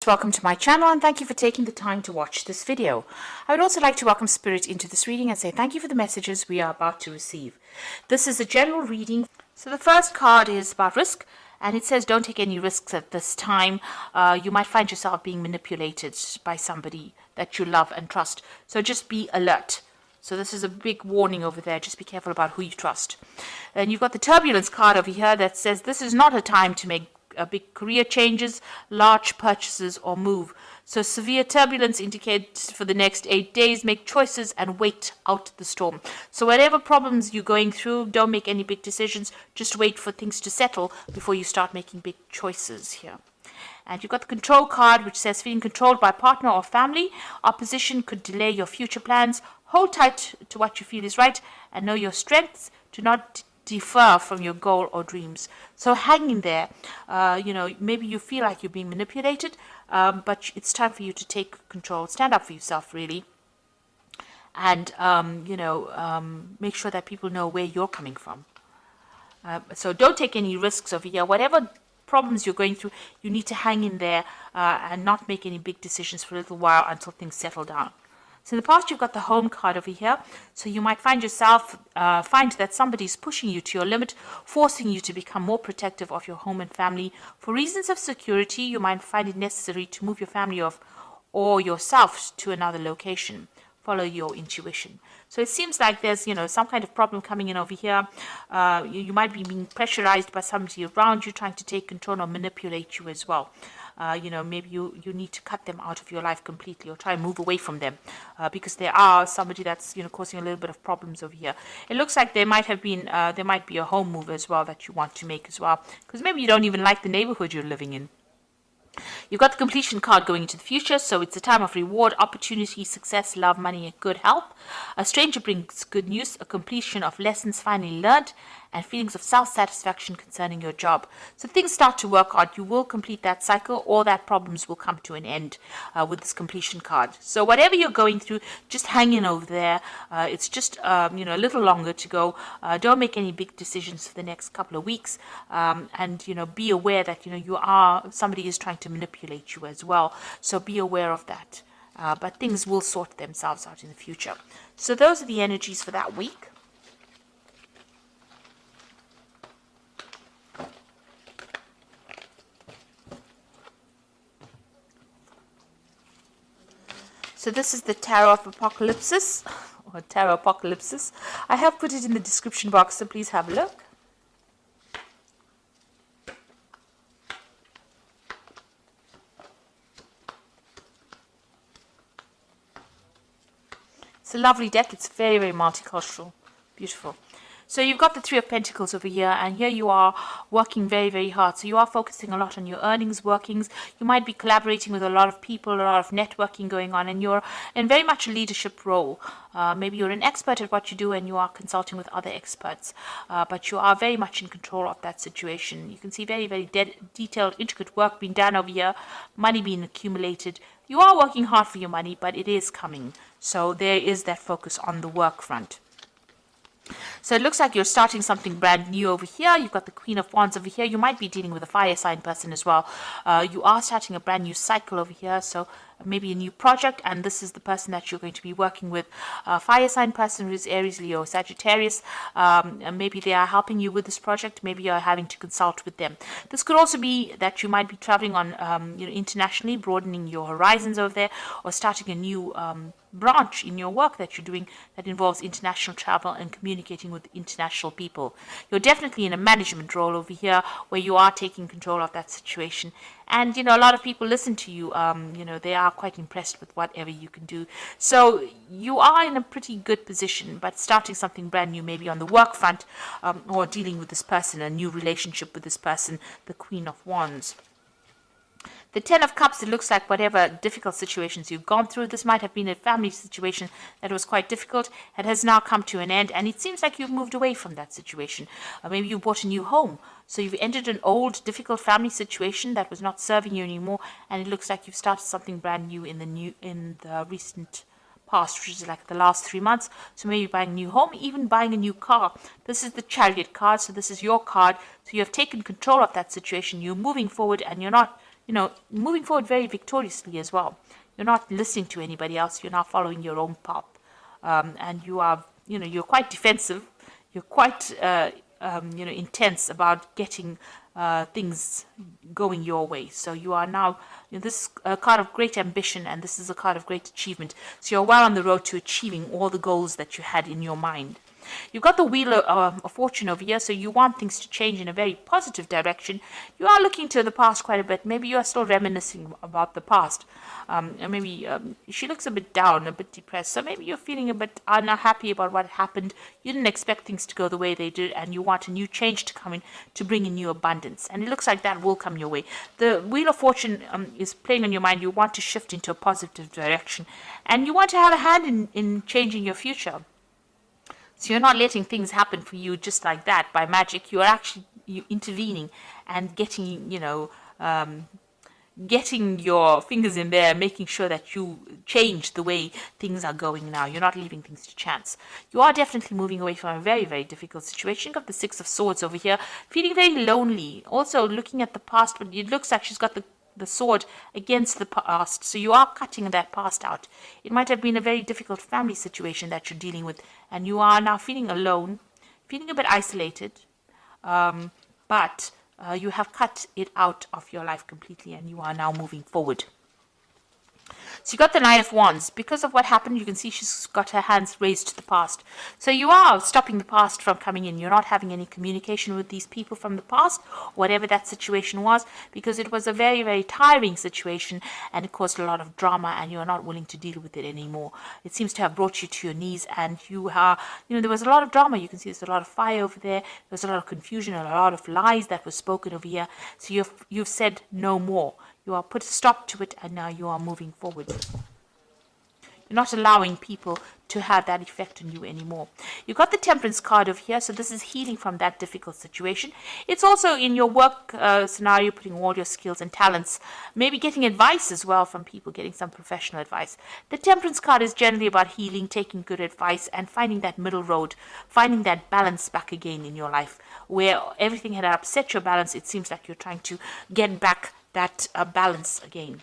Welcome to my channel and thank you for taking the time to watch this video. I would also like to welcome Spirit into this reading and say thank you for the messages we are about to receive. This is a general reading. So the first card is about risk, and it says don't take any risks at this time. You might find yourself being manipulated by somebody that you love and trust. So just be alert. So this is a big warning over there. Just be careful about who you trust. And you've got the turbulence card over here that says this is not a time to make big career changes, large purchases, or move. So severe turbulence indicates for the next 8 days, make choices and wait out the storm. So whatever problems you're going through, don't make any big decisions. Just wait for things to settle before you start making big choices here. And you've got the control card, which says feeling controlled by partner or family. Opposition could delay your future plans. Hold tight to what you feel is right and know your strengths. Do not defer from your goal or dreams. So hang in there. Maybe you feel like you're being manipulated, but it's time for you to take control. Stand up for yourself, really. And, make sure that people know where you're coming from. So don't take any risks over here. Whatever problems you're going through, you need to hang in there and not make any big decisions for a little while until things settle down. So in the past, you've got the home card over here. So you might find yourself, find that somebody's pushing you to your limit, forcing you to become more protective of your home and family. For reasons of security, you might find it necessary to move your family or yourself to another location. Follow your intuition. So it seems like there's, some kind of problem coming in over here. You might be being pressurized by somebody around you trying to take control or manipulate you as well. Maybe you need to cut them out of your life completely or try and move away from them because there are somebody that's, causing a little bit of problems over here. It looks like there might be a home move as well that you want to make as well, because maybe you don't even like the neighborhood you're living in. You've got the completion card going into the future, so it's a time of reward, opportunity, success, love, money, and good health. A stranger brings good news, a completion of lessons finally learned, and feelings of self-satisfaction concerning your job. So things start to work out. You will complete that cycle. All that problems will come to an end with this completion card. So whatever you're going through, just hang in over there. It's just, a little longer to go. Don't make any big decisions for the next couple of weeks. And be aware that, somebody is trying to manipulate you as well. So be aware of that. But things will sort themselves out in the future. So those are the energies for that week. So this is the Tarot of Apocalypsis, or Tarot Apocalypsis. I have put it in the description box, so please have a look. It's a lovely deck. It's very, very multicultural. Beautiful. So you've got the Three of Pentacles over here, and here you are working very, very hard. So you are focusing a lot on your earnings, workings. You might be collaborating with a lot of people, a lot of networking going on, and you're in very much a leadership role. Maybe you're an expert at what you do and you are consulting with other experts, but you are very much in control of that situation. You can see very, very detailed, intricate work being done over here, money being accumulated. You are working hard for your money, but it is coming. So there is that focus on the work front. So it looks like you're starting something brand new over here. You've got the Queen of Wands over here. You might be dealing with a fire sign person as well. You are starting a brand new cycle over here. So maybe a new project, and this is the person that you're going to be working with. Fire sign person who is Aries, Leo, Sagittarius. And maybe they are helping you with this project. Maybe you're having to consult with them. This could also be that you might be traveling on, internationally, broadening your horizons over there, or starting a new branch in your work that you're doing that involves international travel and communicating with international people. You're definitely in a management role over here where you are taking control of that situation. And, a lot of people listen to you. They are quite impressed with whatever you can do. So you are in a pretty good position, but starting something brand new, maybe on the work front, or dealing with this person, a new relationship with this person, the Queen of Wands. The Ten of Cups, it looks like whatever difficult situations you've gone through, this might have been a family situation that was quite difficult. It has now come to an end, and it seems like you've moved away from that situation. Maybe you bought a new home. So you've ended an old, difficult family situation that was not serving you anymore, and it looks like you've started something brand new in the recent past, which is like the last 3 months. So maybe buying a new home, even buying a new car. This is the Chariot card, so this is your card. So you have taken control of that situation. You're moving forward, and you're not moving forward very victoriously as well. You're not listening to anybody else. You're not following your own path. And you are, you're quite defensive. You're quite, intense about getting things going your way. So you are now, this is a card of great ambition, and this is a card of great achievement. So you're well on the road to achieving all the goals that you had in your mind. You've got the Wheel of Fortune over here, so you want things to change in a very positive direction. You are looking to the past quite a bit. Maybe you are still reminiscing about the past. Maybe she looks a bit down, a bit depressed. So maybe you're feeling a bit unhappy about what happened. You didn't expect things to go the way they did, and you want a new change to come in to bring in new abundance. And it looks like that will come your way. The Wheel of Fortune is playing on your mind. You want to shift into a positive direction, and you want to have a hand in changing your future. So you're not letting things happen for you just like that by magic. You're actually intervening and getting, getting your fingers in there, making sure that you change the way things are going now. You're not leaving things to chance. You are definitely moving away from a very, very difficult situation. You've got the Six of Swords over here, feeling very lonely. Also looking at the past, but it looks like she's got the sword against the past, so you are cutting that past out. It might have been a very difficult family situation that you're dealing with, and you are now feeling alone, feeling a bit isolated, but you have cut it out of your life completely, and you are now moving forward. So you got the Nine of Wands. Because of what happened, you can see she's got her hands raised to the past. So you are stopping the past from coming in. You're not having any communication with these people from the past, whatever that situation was, because it was a very, very tiring situation, and it caused a lot of drama, and you're not willing to deal with it anymore. It seems to have brought you to your knees, and you are, there was a lot of drama. You can see there's a lot of fire over there. There's a lot of confusion and a lot of lies that were spoken over here. So you've said no more. You are put a stop to it, and now you are moving forward. You're not allowing people to have that effect on you anymore. You've got the Temperance card over here, so this is healing from that difficult situation. It's also in your work scenario, putting all your skills and talents, maybe getting advice as well from people, getting some professional advice. The Temperance card is generally about healing, taking good advice, and finding that middle road, finding that balance back again in your life. Where everything had upset your balance, it seems like you're trying to get back that balance again.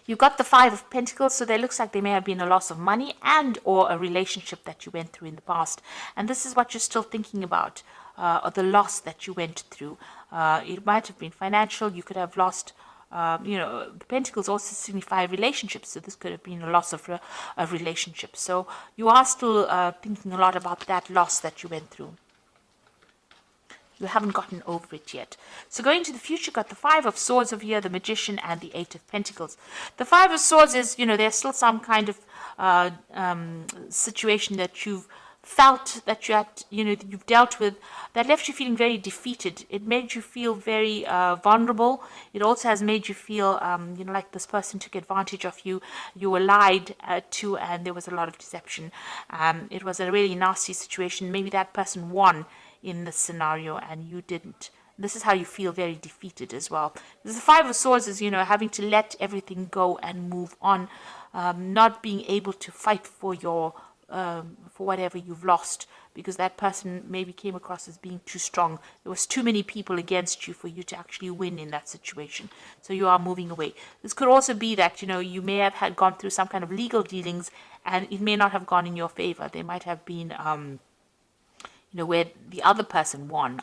You've got the Five of Pentacles, so there looks like there may have been a loss of money and or a relationship that you went through in the past. And this is what you're still thinking about, or the loss that you went through. It might have been financial. You could have lost, the Pentacles also signify relationships, so this could have been a loss of a relationship. So you are still thinking a lot about that loss that you went through. You haven't gotten over it yet. So going to the future, got the Five of Swords over here, the Magician, and the Eight of Pentacles. The Five of Swords is, there's still some kind of situation that you've felt that you had, you've dealt with, that left you feeling very defeated. It made you feel very vulnerable. It also has made you feel, like this person took advantage of you. You were lied to, and there was a lot of deception. It was a really nasty situation. Maybe that person won in this scenario and you didn't. This is how you feel very defeated as well. The Five of Swords is, having to let everything go and move on, not being able to fight for your for whatever you've lost, because that person maybe came across as being too strong. There was too many people against you for you to actually win in that situation. So you are moving away. This could also be that, you may have gone through some kind of legal dealings, and it may not have gone in your favor. There might have been where the other person won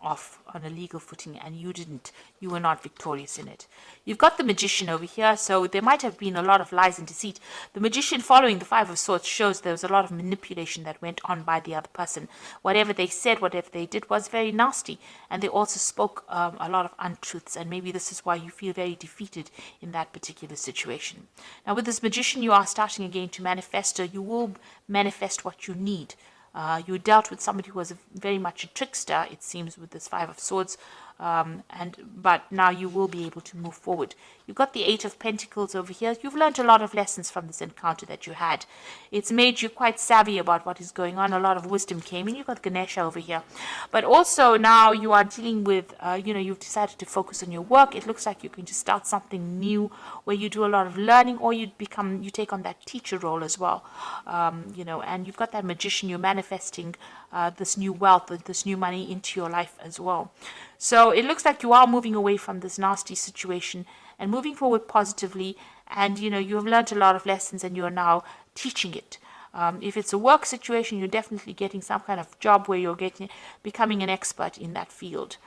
off on a legal footing and you didn't. You were not victorious in it. You've got the Magician over here, so there might have been a lot of lies and deceit. The Magician, following the Five of Swords, shows there was a lot of manipulation that went on by the other person. Whatever they said, whatever they did was very nasty, and they also spoke a lot of untruths, and maybe this is why you feel very defeated in that particular situation. Now with this Magician, you are starting again to manifest, or you will manifest what you need. You dealt with somebody who was very much a trickster, it seems, with this Five of Swords, but now you will be able to move forward. You've got the Eight of Pentacles over here. You've learned a lot of lessons from this encounter that you had. It's made you quite savvy about what is going on. A lot of wisdom came in. You've got Ganesha over here. But also now you are dealing with, you've decided to focus on your work. It looks like you're going to start something new where you do a lot of learning, or you take on that teacher role as well. And you've got that magician. You're manifesting this new wealth, this new money into your life as well. So it looks like you are moving away from this nasty situation and moving forward positively. And, you have learned a lot of lessons and you are now teaching it. If it's a work situation, you're definitely getting some kind of job where you're becoming an expert in that field.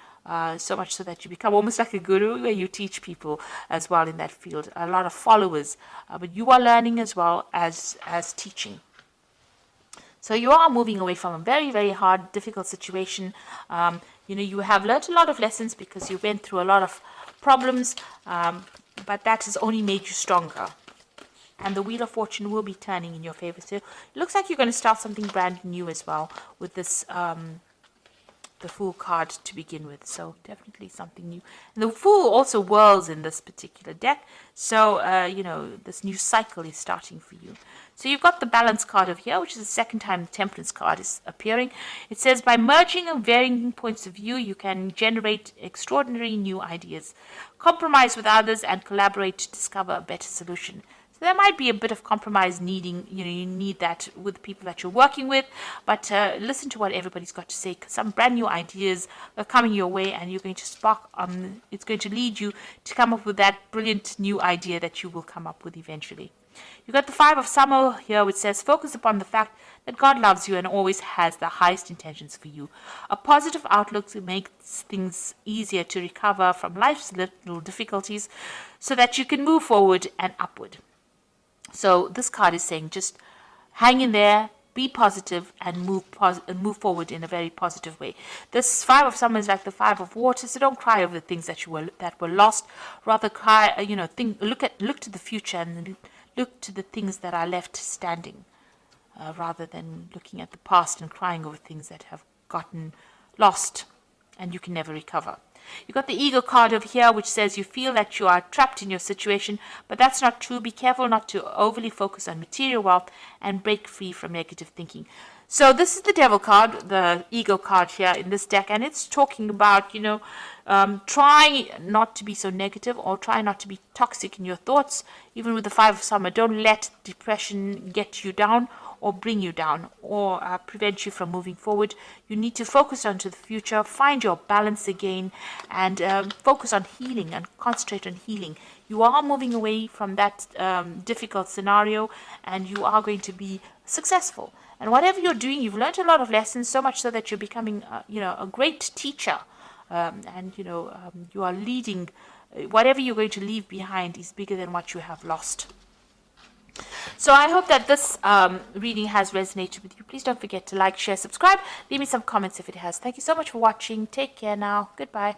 So much so that you become almost like a guru, where you teach people as well in that field. A lot of followers, but you are learning as well as teaching. So you are moving away from a very, very hard, difficult situation. You have learned a lot of lessons because you went through a lot of problems, but that has only made you stronger. And the Wheel of Fortune will be turning in your favor. So it looks like you're going to start something brand new as well with this, the Fool card to begin with. So definitely something new. And the Fool also whirls in this particular deck. So, this new cycle is starting for you. So you've got the Balance card over here, which is the second time the Temperance card is appearing. It says, by merging and varying points of view, you can generate extraordinary new ideas. Compromise with others and collaborate to discover a better solution. So there might be a bit of compromise needing, you need that with the people that you're working with, but listen to what everybody's got to say, because some brand new ideas are coming your way and you're going to spark, it's going to lead you to come up with that brilliant new idea that you will come up with eventually. You've got the Five of Summer here, which says, focus upon the fact that God loves you and always has the highest intentions for you. A positive outlook makes things easier to recover from life's little difficulties so that you can move forward and upward. So this card is saying just hang in there, be positive, and move forward in a very positive way. This Five of Summer is like the Five of Water, so don't cry over the things that were lost. Rather cry, look to the future and look to the things that are left standing, rather than looking at the past and crying over things that have gotten lost and you can never recover. You've got the Eagle card over here, which says you feel that you are trapped in your situation, but that's not true. Be careful not to overly focus on material wealth and break free from negative thinking. So this is the Devil card, the Eagle card here in this deck, and it's talking about, try not to be so negative or try not to be toxic in your thoughts. Even with the Five of Summer, don't let depression get you down or bring you down or prevent you from moving forward. You need to focus onto the future, find your balance again, and focus on healing and concentrate on healing. You are moving away from that difficult scenario and you are going to be successful. And whatever you're doing, you've learned a lot of lessons, so much so that you're becoming a great teacher. You are leading. Whatever you're going to leave behind is bigger than what you have lost. So I hope that this reading has resonated with you. Please don't forget to like, share, subscribe. Leave me some comments if it has. Thank you so much for watching. Take care now. Goodbye.